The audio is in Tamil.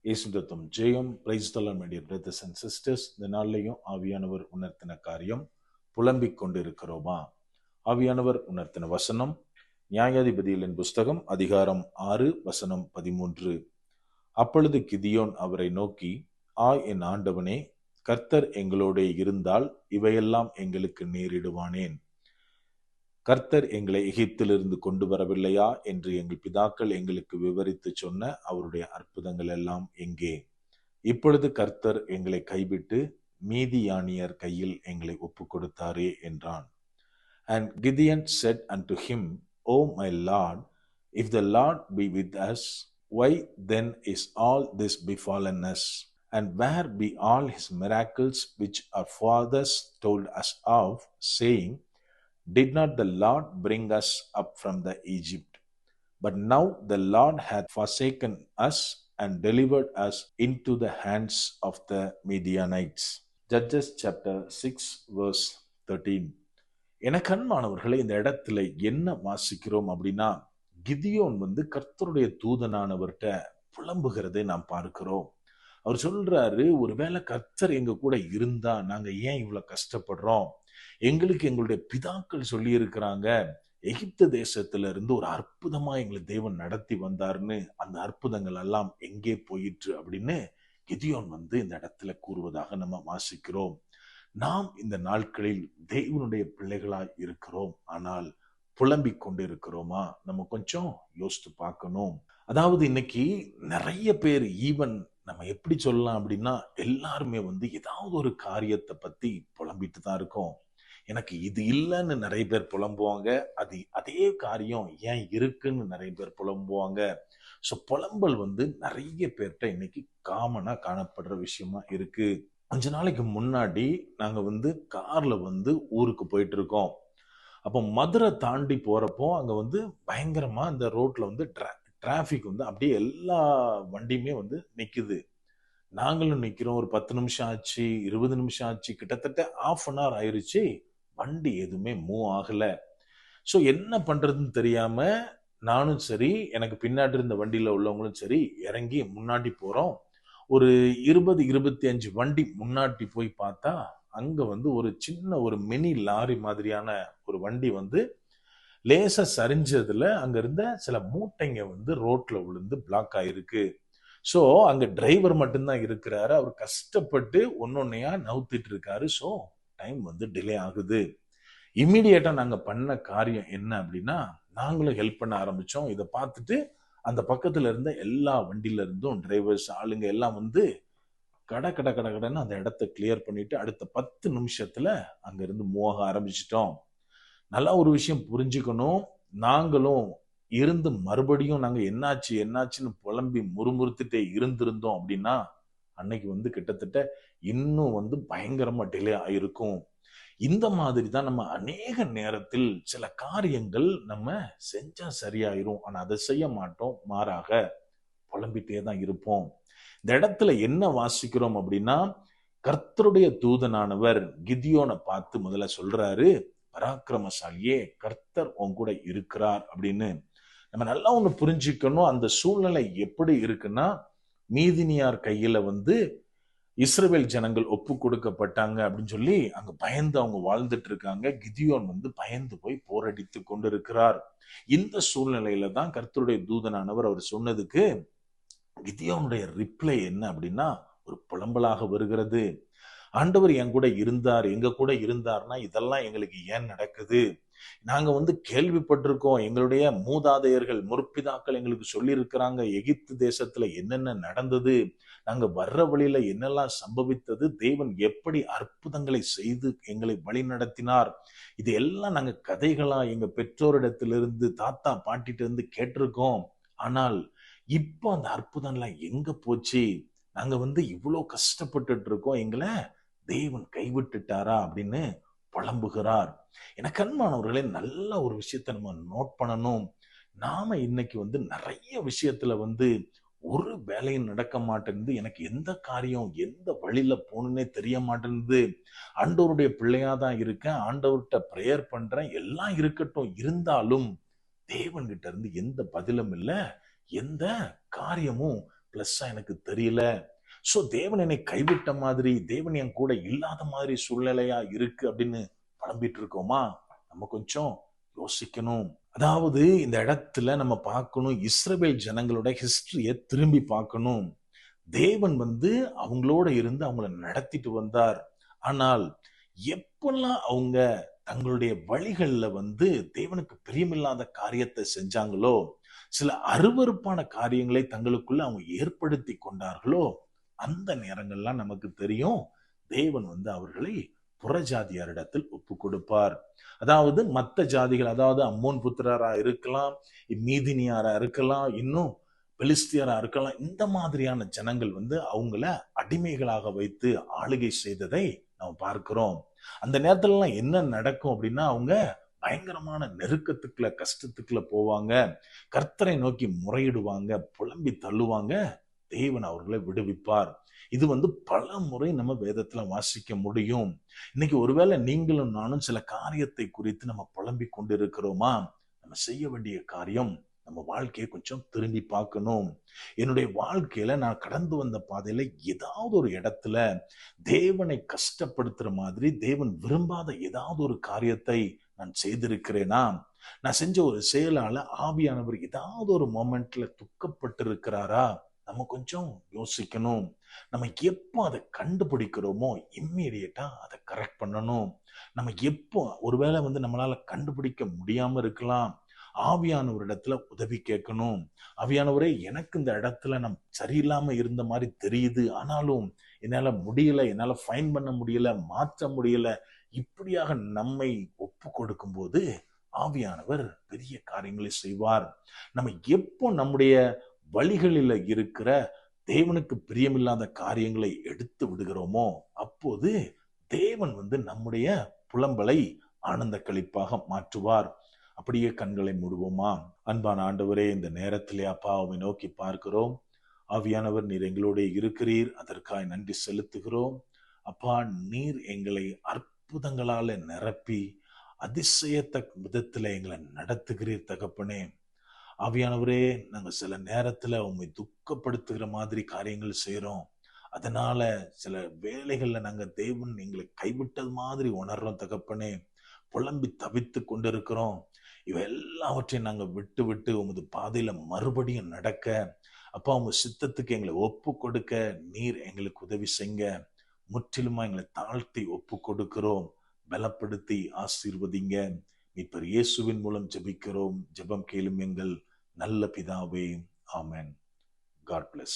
இயேசுதத்தம் ஜெயம். Praise the lord my dear brothers and sisters. இந்த நாள்லையும் ஆவியானவர் உணர்த்தின காரியம், புலம்பிக் கொண்டிருக்கிறோமா? ஆவியானவர் உணர்த்தின வசனம் நியாயாதிபதிகளின் புஸ்தகம் அதிகாரம் 6 வசனம் 13. அப்பொழுது கிதியோன் அவரை நோக்கி, என் ஆண்டவனே, கர்த்தர் எங்களோடே இருந்தால் இவையெல்லாம் எங்களுக்கு நேரிடுவானேன்? கர்த்தர் எங்களை எகிப்திலிருந்து கொண்டு வரவில்லையா என்று எங்கள் பிதாக்கள் எங்களுக்கு விவரித்து சொன்ன அவருடைய அற்புதங்கள் எல்லாம் எங்கே? இப்பொழுது கர்த்தர் எங்களை கைவிட்டு மீதியானியர் கையில் எங்களை ஒப்பு கொடுத்தாரே என்றான். And Gideon said unto him, O my Lord, if the Lord be with us, why then is all this befallen us? And where be all his miracles which our fathers told us of, saying, Did not the Lord bring us up from the Egypt? But now the Lord hath forsaken us and delivered us into the hands of the Midianites. Judges chapter 6 verse 13. எனக்கு அன்பானவர்களே, இந்த இடத்துல என்ன வாசிக்கிறோம் அப்படின்னா, கிதியோன் கர்த்தருடைய தூதனானவர்கிட்ட புலம்புகிறதை நாம் பார்க்கிறோம். அவர் சொல்றாரு, ஒருவேளை கர்த்தர் எங்க கூட இருந்தா நாங்க ஏன் இவ்வளவு கஷ்டப்படுறோம்? எங்களுக்கு எங்களுடைய பிதாக்கள் சொல்லி இருக்கிறாங்க, எகிப்து தேசத்துல இருந்து ஒரு அற்புதமா எங்களை தேவன் நடத்தி வந்தாருன்னு. அந்த அற்புதங்கள் எல்லாம் எங்கே போயிற்று அப்படின்னு கிதியோன் இந்த இடத்துல கூறுவதாக நம்ம வாசிக்கிறோம். நாம் இந்த நாட்களில் தேவனுடைய பிள்ளைகளாய் இருக்கிறோம், ஆனால் புலம்பிக் கொண்டு இருக்கிறோமா? நம்ம கொஞ்சம் யோசித்து பார்க்கணும். அதாவது இன்னைக்கு நிறைய பேர், ஈவன் நம்ம எப்படி சொல்லலாம் அப்படின்னா, எல்லாருமே ஏதாவது ஒரு காரியத்தை பத்தி புலம்பிட்டு தான் இருக்கோம். எனக்கு இது இல்லைன்னு நிறைய பேர் புலம்புவாங்க, அதே காரியம் ஏன் இருக்குன்னு நிறைய பேர் புலம்புவாங்க. ஸோ புலம்பல் நிறைய பேர்கிட்ட இன்னைக்கு காமனா காணப்படுற விஷயமா இருக்கு. கொஞ்ச நாளைக்கு முன்னாடி நாங்க கார்ல ஊருக்கு போயிட்டு இருக்கோம். அப்போ மதுரை தாண்டி போறப்போ அங்க பயங்கரமா இந்த ரோட்ல டிராபிக் அப்படியே எல்லா வண்டியுமே நிக்குது. நாங்களும் நிக்கிறோம். ஒரு 10 நிமிஷம் ஆச்சு, 20 நிமிஷம் ஆச்சு, கிட்டத்தட்ட ½ அன் ஹவர் ஆயிருச்சு. வண்டி எதுவுமே மூவ் ஆகல. ஸோ என்ன பண்றதுன்னு தெரியாம நானும் சரி, எனக்கு பின்னாடி இருந்த வண்டியில உள்ளவங்களும் சரி, இறங்கி முன்னாடி போறோம். ஒரு 20-25 வண்டி முன்னாடி போய் பார்த்தா, அங்க ஒரு சின்ன ஒரு மினி லாரி மாதிரியான ஒரு வண்டி லேசா சரிஞ்சதுல அங்க இருந்த சில மூட்டைங்க ரோட்ல விழுந்து பிளாக் ஆயிருக்கு. ஸோ அங்க டிரைவர் மட்டும்தான் இருக்கிறாரு. அவர் கஷ்டப்பட்டு ஒன்னொன்னையா நவுத்திட்டு இருக்காரு. ஸோ டைம் டிலே ஆகுது. இம்மிடியேட்டா நாங்க பண்ண காரியம் என்ன அப்படின்னா, நாங்களும் ஹெல்ப் பண்ண ஆரம்பிச்சோம். இதை பார்த்துட்டு அந்த பக்கத்துல இருந்த எல்லா வண்டியில இருந்தும் டிரைவர்ஸ் ஆளுங்க எல்லாம் கடன்னு அந்த இடத்த கிளியர் பண்ணிட்டு அடுத்த 10 நிமிஷத்துல அங்க இருந்து மூவ் ஆக ஆரம்பிச்சிட்டோம். நல்லா ஒரு விஷயம் புரிஞ்சுக்கணும். நாங்களும் இருந்து மறுபடியும் நாங்க என்னாச்சுன்னு புலம்பி முறுமுறுத்துட்டே இருந்திருந்தோம் அப்படின்னா, அன்னைக்கு கிட்டத்தட்ட இன்னும் பயங்கரமா டிலே ஆயிருக்கும். இந்த மாதிரி தான் நம்ம அநேக நேரத்தில் சில காரியங்கள் நம்ம செஞ்சா சரியாயிரும், ஆனா அதை செய்ய மாட்டோம். மாறாக புலம்பிட்டே தான் இருப்போம். இந்த இடத்துல என்ன வாசிக்கிறோம் அப்படின்னா, கர்த்தருடைய தூதனானவர் கிதியோனை பார்த்து முதல்ல சொல்றாரு, பராக்கிரமசாலியே, கர்த்தர் உன் கூட இருக்கிறார் அப்படின்னு. நம்ம நல்லா ஒண்ணு புரிஞ்சுக்கணும். அந்த சூழ்நிலை எப்படி இருக்குன்னா, மீதினியார் கையில இஸ்ரவேல் ஜனங்கள் ஒப்பு கொடுக்கப்பட்டாங்க அப்படின்னு சொல்லி அங்க பயந்து அவங்க வாழ்ந்துட்டு இருக்காங்க. கிதியோன் பயந்து போய் போரடித்து கொண்டு இருக்கிறார். இந்த சூழ்நிலையில தான் கர்த்தருடைய தூதனானவர் அவர் சொன்னதுக்கு கிதியோனுடைய ரிப்ளை என்ன அப்படின்னா, ஒரு புலம்பலாக வருகிறது. ஆண்டவர் என் கூட இருந்தார், எங்க கூட இருந்தார்னா இதெல்லாம் எங்களுக்கு ஏன் நடக்குது? நாங்க கேள்விப்பட்டிருக்கோம், எங்களுடைய மூதாதையர்கள் முற்பிதாக்கள் எங்களுக்கு சொல்லி இருக்கிறாங்க, எகிப்து தேசத்துல என்னென்ன நடந்தது, நாங்க வர்ற வழியில என்னெல்லாம் சம்பவித்தது, தேவன் எப்படி அற்புதங்களை செய்து எங்களை வழி நடத்தினார், இது எல்லாம் நாங்க கதைகளா எங்க பெற்றோரிடத்திலிருந்து தாத்தா பாட்டிட்டு இருந்து கேட்டிருக்கோம். ஆனால் இப்போ அந்த அற்புதம் எல்லாம் எங்க போச்சு? நாங்க இவ்வளவு கஷ்டப்பட்டுட்டு இருக்கோம், எங்களை தேவன் கைவிட்டுட்டாரா அப்படின்னு புலம்புகிறார். எனக்கு அன்பானவர்களே, நல்ல ஒரு விஷயத்தை நம்ம நோட் பண்ணணும். நாம இன்னைக்கு நிறைய விஷயத்துல ஒரு வேலையும் நடக்க மாட்டேங்குது, எனக்கு எந்த காரியம் எந்த வழியில போகணுன்னே தெரிய மாட்டேங்குது, ஆண்டவருடைய பிள்ளையாதான் இருக்கேன், ஆண்டவர்கிட்ட பிரேயர் பண்றேன், எல்லாம் இருக்கட்டும், இருந்தாலும் தேவன்கிட்ட இருந்து எந்த பதிலும் இல்லை, எந்த காரியமும் பிளஸ்ஸா எனக்கு தெரியல. சோ தேவன் என்னை கைவிட்ட மாதிரி, தேவன் என் கூட இல்லாத மாதிரி சூழ்நிலையா இருக்கு அப்படின்னு புலம்பிட்டு இருக்கோமா? நம்ம கொஞ்சம் யோசிக்கணும். அதாவது இந்த இடத்துல நம்ம பார்க்கணும், இஸ்ரவேல் ஜனங்களோட ஹிஸ்டரிய திரும்பி பார்க்கணும். தேவன் அவங்களோட இருந்து அவங்கள நடத்திட்டு வந்தார். ஆனால் எப்பெல்லாம் அவங்க தங்களுடைய வழிகள்ல தேவனுக்கு பிரியமில்லாத காரியத்தை செஞ்சாங்களோ, சில அருவருப்பான காரியங்களை தங்களுக்குள்ள அவங்க ஏற்படுத்தி கொண்டார்களோ, அந்த நேரங்கள்லாம் நமக்கு தெரியும், தேவன் அவர்களை புறஜாதியாரிடத்தில் ஒப்பு கொடுப்பார். அதாவது மத்த ஜாதிகள், அதாவது அம்மோன் புத்திரரா இருக்கலாம், மீதினியாரா இருக்கலாம், இன்னும் பெலிஸ்தியரா இருக்கலாம். இந்த மாதிரியான ஜனங்கள் அவங்கள அடிமைகளாக வைத்து ஆளுகை செய்ததை நாம் பார்க்கிறோம். அந்த நேரத்துல எல்லாம் என்ன நடக்கும் அப்படின்னா, அவங்க பயங்கரமான நெருக்கத்துக்குள்ள, கஷ்டத்துக்குள்ள போவாங்க. கர்த்தரை நோக்கி முறையிடுவாங்க, புலம்பி தள்ளுவாங்க. தேவன் அவர்களை விடுவிப்பார். இது பல முறை நம்ம வேதத்துல வாசிக்க முடியும். இன்னைக்கு ஒருவேளை நீங்களும் நானும் சில காரியத்தை குறித்து நம்ம புலம்பிக் கொண்டிருக்கிறோமா? நம்ம செய்ய வேண்டிய காரியம், நம்ம வாழ்க்கையை கொஞ்சம் திரும்பி பார்க்கணும். என்னுடைய வாழ்க்கையில நான் கடந்து வந்த பாதையில ஏதாவது ஒரு இடத்துல தேவனை கஷ்டப்படுத்துற மாதிரி, தேவன் விரும்பாத ஏதாவது ஒரு காரியத்தை நான் செய்திருக்கிறேனா? நான் செஞ்ச ஒரு செயலால ஆவியானவர் ஏதாவது ஒரு மொமெண்ட்ல துக்கப்பட்டு இருக்கிறாரா? நம்ம கொஞ்சம் யோசிக்கணும். நம்ம எப்போ அதை கண்டுபிடிக்கிறோமோ இம்மீடியட்டா அதை கரெக்ட் பண்ணணும். நம்ம எப்போ ஒருவேளை நம்மளால கண்டுபிடிக்க முடியாம இருக்கலாம், ஆவியானவரிடத்துல உதவி கேட்கணும். ஆவியானவரே, எனக்கு இந்த இடத்துல நான் சரியில்லாம இருந்த மாதிரி தெரியுது, ஆனாலும் என்னால முடியல, என்னால ஃபைன் பண்ண முடியல, மாற்ற முடியல. இப்படியாக நம்மை ஒப்பு கொடுக்கும் போது ஆவியானவர் பெரிய காரியங்களை செய்வார். நம்ம எப்போ நம்முடைய வழிகளில இருக்கிற தேவனுக்கு பிரியமில்லாத காரியங்களை எடுத்து விடுகிறோமோ, அப்போது தேவன் நம்முடைய புலம்பலை ஆனந்த களிப்பாக மாற்றுவார். அப்படியே கண்களை மூடுவோமா? அன்பான ஆண்டவரே, இந்த நேரத்திலே அப்பா உம்மை நோக்கி பார்க்கிறோம். ஆவியானவர், நீர் எங்களோட இருக்கிறீர், அதற்காக நன்றி செலுத்துகிறோம். அப்பா, நீர் எங்களை அற்புதங்களால நிரப்பி அதிசயத்த விதத்துல எங்களை நடத்துகிறீர் தகப்பனே. ஆவியானவரே, நாங்க சில நேரத்துல உண்மை துக்கப்படுத்துகிற மாதிரி காரியங்கள் செய்யறோம். அதனால சில வேலைகள்ல நாங்க தேவன் எங்களை கைவிட்டது மாதிரி உணர்றோம் தகப்பனே. புலம்பி தவித்து கொண்டிருக்கிறோம். இவ எல்லாவற்றையும் நாங்க விட்டு விட்டு உமது பாதையில மறுபடியும் நடக்க, அப்பா உங்க சித்தத்துக்கு எங்களை ஒப்பு கொடுக்க நீர் எங்களுக்கு உதவி செய்ங்க. முற்றிலுமா எங்களை தாழ்த்தி ஒப்பு கொடுக்கிறோம். பலப்படுத்தி ஆசீர்வதிங்க. மீட்பர் இயேசுவின் மூலம் ஜெபிக்கிறோம். ஜெபம் கேளும் எங்கள் நல்ல பிதாவே. ஆமென். God bless.